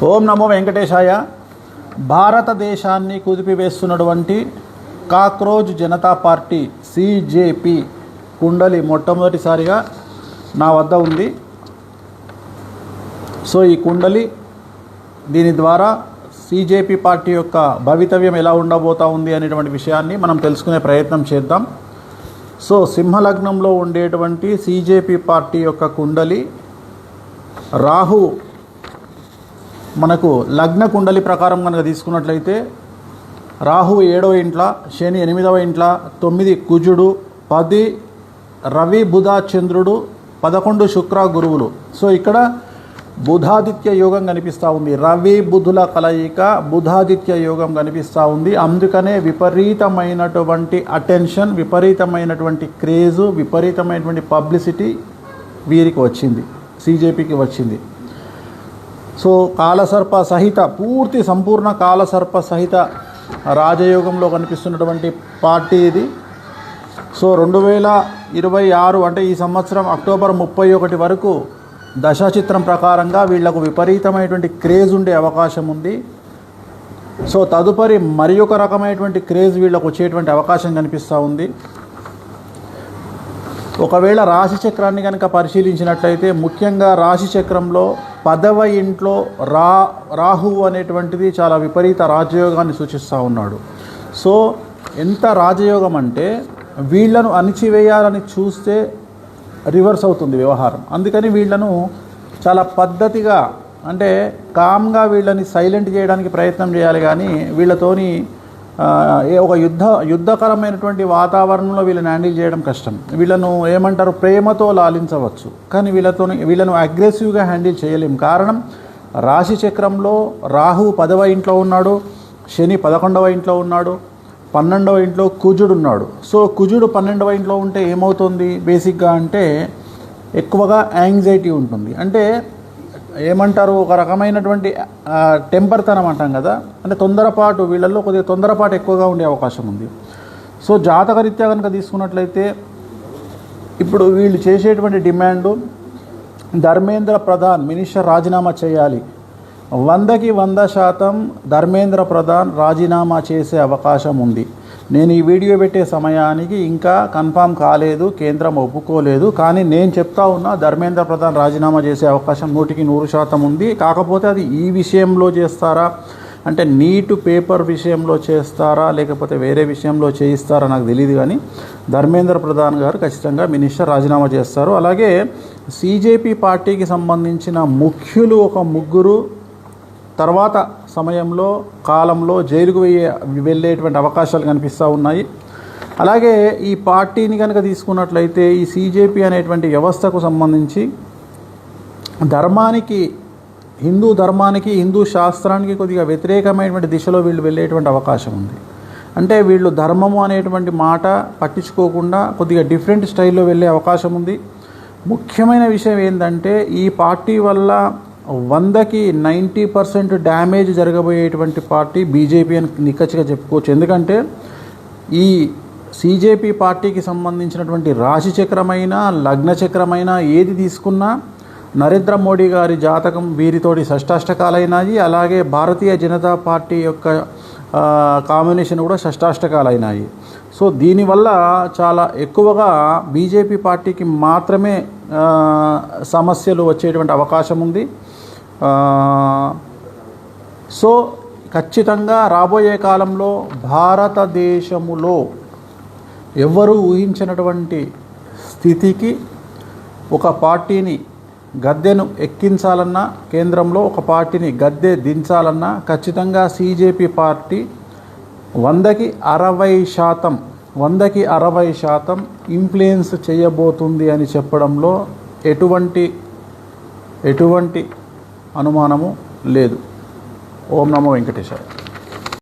ఓం నమో వెంకటేశాయ. భారతదేశాన్ని కుదిపివేస్తున్నటువంటి cockroach Janata party సిజేపీ kundali మొట్టమొదటిసారిగా నా వద్ద ఉంది. సో ఈ కుండలి దీని ద్వారా సిజేపీ పార్టీ యొక్క భవితవ్యం ఎలా ఉండబోతా ఉంది అనేటువంటి విషయాన్ని మనం తెలుసుకునే ప్రయత్నం చేద్దాం. సో సింహలగ్నంలో ఉండేటువంటి సిజేపీ పార్టీ యొక్క కుండలి రాహు మనకు లగ్న కుండలి ప్రకారం కనుక తీసుకున్నట్లయితే రాహు 7వ ఇంట్ల, శని 8వ ఇంట్ల, 9 కుజుడు, 10 రవి బుధ చంద్రుడు, 11 శుక్ర గురువులు. సో ఇక్కడ బుధాదిత్య యోగం కనిపిస్తూ ఉంది. రవి బుధుల కలయిక బుధాదిత్య యోగం కనిపిస్తూ ఉంది. అందుకనే విపరీతమైనటువంటి అటెన్షన్, విపరీతమైనటువంటి క్రేజు, విపరీతమైనటువంటి పబ్లిసిటీ వీరికి వచ్చింది, సిజేపీకి వచ్చింది. సో కాలసర్ప సహిత పూర్తి సంపూర్ణ కాలసర్ప సహిత రాజయోగంలో కనిపిస్తున్నటువంటి పార్టీ ఇది. సో 2026 అంటే ఈ సంవత్సరం అక్టోబర్ 31 వరకు దశాచిత్రం ప్రకారంగా వీళ్లకు విపరీతమైనటువంటి క్రేజ్ ఉండే అవకాశం ఉంది. సో తదుపరి మరి ఒక రకమైనటువంటి క్రేజ్ వీళ్ళకు వచ్చేటువంటి అవకాశం కనిపిస్తూ ఉంది. ఒకవేళ రాశి చక్రాన్ని కనుక పరిశీలించినట్లయితే ముఖ్యంగా రాశి చక్రంలో 10వ ఇంట్లో రాహువు అనేటువంటిది చాలా విపరీత రాజయోగాన్ని సూచిస్తూ ఉన్నాడు. సో ఎంత రాజయోగం అంటే వీళ్లను అణిచివేయాలని చూస్తే రివర్స్ అవుతుంది వ్యవహారం. అందుకని వీళ్లను చాలా పద్ధతిగా అంటే కామ్గా వీళ్ళని సైలెంట్ చేయడానికి ప్రయత్నం చేయాలి. కానీ వీళ్ళతోని ఒక యుద్ధకరమైనటువంటి వాతావరణంలో వీళ్ళని హ్యాండిల్ చేయడం కష్టం. వీళ్ళను ఏమంటారు, ప్రేమతో లాలించవచ్చు, కానీ వీళ్ళను అగ్రెసివ్గా హ్యాండిల్ చేయలేం. కారణం రాశి చక్రంలో రాహు 10వ ఇంట్లో ఉన్నాడు, శని 11వ ఇంట్లో ఉన్నాడు, 12వ ఇంట్లో కుజుడు ఉన్నాడు. సో కుజుడు 12వ ఇంట్లో ఉంటే ఏమవుతుంది బేసిక్గా అంటే ఎక్కువగా యాంగ్జైటీ ఉంటుంది. అంటే ఏమంటారు, ఒక రకమైనటువంటి టెంపర్తనం అంటాం కదా, అంటే తొందరపాటు, వీళ్ళల్లో కొద్దిగా తొందరపాటు ఎక్కువగా ఉండే అవకాశం ఉంది. సో జాతకరీత్యా కనుక తీసుకున్నట్లయితే ఇప్పుడు వీళ్ళు చేసేటువంటి డిమాండు ధర్మేంద్ర ప్రధాన్ మినిస్టర్ రాజీనామా చేయాలి. 100కి 100% ధర్మేంద్ర ప్రధాన్ రాజీనామా చేసే అవకాశం ఉంది. నేను ఈ వీడియో పెట్టే సమయానికి ఇంకా కన్ఫామ్ కాలేదు, కేంద్రం ఒప్పుకోలేదు. కానీ నేను చెప్తా ఉన్నా ధర్మేంద్ర ప్రధాన్ రాజీనామా చేసే అవకాశం 100కి 100% ఉంది. కాకపోతే అది ఈ విషయంలో చేస్తారా అంటే నీటు పేపర్ విషయంలో చేస్తారా లేకపోతే వేరే విషయంలో చేయిస్తారా నాకు తెలియదు. కానీ ధర్మేంద్ర ప్రధాన్ గారు ఖచ్చితంగా మినిస్టర్ రాజీనామా చేస్తారు. అలాగే సిజేపీ పార్టీకి సంబంధించిన ముఖ్యులు ఒక 3 తర్వాత సమయంలో కాలంలో జైలుకు వెళ్ళేటువంటి అవకాశాలు కనిపిస్తూ ఉన్నాయి. అలాగే ఈ పార్టీని కనుక తీసుకున్నట్లయితే ఈ సిజేపీ అనేటువంటి వ్యవస్థకు సంబంధించి ధర్మానికి, హిందూ ధర్మానికి, హిందూ శాస్త్రానికి కొద్దిగా వ్యతిరేకమైనటువంటి దిశలో వీళ్ళు వెళ్ళేటువంటి అవకాశం ఉంది. అంటే వీళ్ళు ధర్మము అనేటువంటి మాట పట్టించుకోకుండా కొద్దిగా డిఫరెంట్ స్టైల్లో వెళ్ళే అవకాశం ఉంది. ముఖ్యమైన విషయం ఏంటంటే ఈ పార్టీ వల్ల 100కి 90% డ్యామేజ్ జరగబోయేటువంటి పార్టీ బీజేపీ అని నిక్కచ్చిగా చెప్పుకోవచ్చు. ఎందుకంటే ఈ సిజేపీ పార్టీకి సంబంధించినటువంటి రాశి చక్రమైన లగ్న చక్రమైన ఏది తీసుకున్నా నరేంద్ర మోడీ గారి జాతకం వీరితోటి షష్టాష్టకాలైనాయి. అలాగే భారతీయ జనతా పార్టీ యొక్క కాంబినేషన్ కూడా షష్టాష్టకాలైనాయి. సో దీనివల్ల చాలా ఎక్కువగా బీజేపీ పార్టీకి మాత్రమే సమస్యలు వచ్చేటువంటి అవకాశం ఉంది. సో ఖచ్చితంగా రాబోయే కాలంలో భారతదేశములో ఎవరు ఊహించినటువంటి స్థితికి ఒక పార్టీని గద్దెను ఎక్కించాలన్నా, కేంద్రంలో ఒక పార్టీని గద్దె దించాలన్నా ఖచ్చితంగా సిజేపీ పార్టీ 100కి 60% ఇన్ఫ్లుయెన్స్ చేయబోతుంది అని చెప్పడంలో ఎటువంటి అనుమానము లేదు. ఓం నమో వెంకటేశాయ.